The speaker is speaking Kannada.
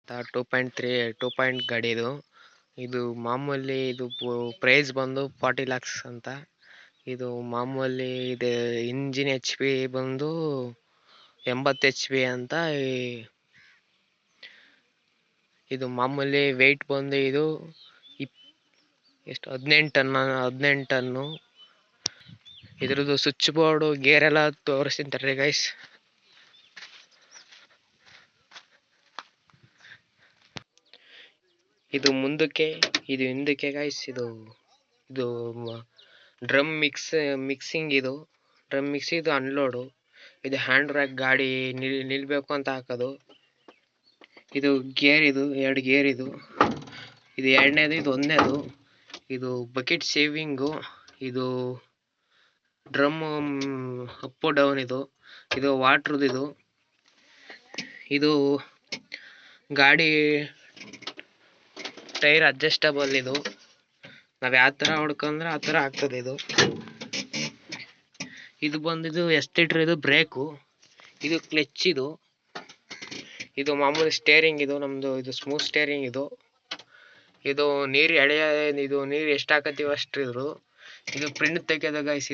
2.3 2 ಪಾಯಿಂಟ್ ಗಾಡಿ ಇದು. ಇದು ಮಾಮೂಲಿ ಇದು ಪ್ರೈಸ್ ಬಂದು 40 lakhs ಅಂತ. ಇದು ಮಾಮೂಲಿ ಇದೆ. ಇಂಜಿನ್ HP ಬಂದು 80 HP ಅಂತ. ಇದು ಮಾಮೂಲಿ ವೆಯ್ಟ್ ಬಂದು ಇದು ಎಷ್ಟು 18 ಟನ್ನು. ಇದ್ರದ್ದು ಸ್ವಿಚ್ ಬೋರ್ಡು ಗೇರ್ ಎಲ್ಲ ತೋರಿಸ್ತೀನಿ ಗೈಸ್. ಇದು ಮುಂದಕ್ಕೆ, ಇದು ಹಿಂದಕ್ಕೆ ಗೈಸ್. ಇದು ಡ್ರಮ್ ಮಿಕ್ಸಿಂಗ್ ಇದು ಡ್ರಮ್ ಮಿಕ್ಸ್. ಇದು ಅನ್ಲೋಡು. ಇದು ಹ್ಯಾಂಡ್ ಬ್ರೇಕ್. ಗಾಡಿ ನಿಲ್ಬೇಕು ಅಂತ ಹಾಕೋದು. ಇದು ಗೇರ್. ಇದು 2 ಗೇರ್. ಇದು ಎರಡನೇದು, ಇದು ಒಂದನೇದು. ಇದು ಬಕೆಟ್ ಸೇವಿಂಗು. ಇದು ಡ್ರಮ್ ಅಪ್ ಡೌನ್. ಇದು ವಾಟ್ರದ್ದು. ಇದು ಗಾಡಿ ಟೈರ್ ಅಡ್ಜಸ್ಟಬಲ್. ನಾವು ಯಾವ ಥರ ಹೊಡ್ಕೊಂಡ್ರೆ ಆ ಥರ ಆಗ್ತದೆ. ಇದು ಬಂದಿದ್ದು ಎಸ್ಟೇಟರ್. ಇದು ಬ್ರೇಕು. ಇದು ಕ್ಲಚ್. ಇದು ಮಾಮೂಲಿ ಸ್ಟೇರಿಂಗ್. ನಮ್ಮದು ಇದು ಸ್ಮೂತ್ ಸ್ಟೇರಿಂಗ್. ಇದು ನೀರು ಎಳೆಯ. ಇದು ನೀರು ಎಷ್ಟು ಹಾಕತ್ತೀವಿ ಅಷ್ಟು ಇದು ಪ್ರಿಂಟ್ ತೆಗೆಯೋದು ಗೈಸ್.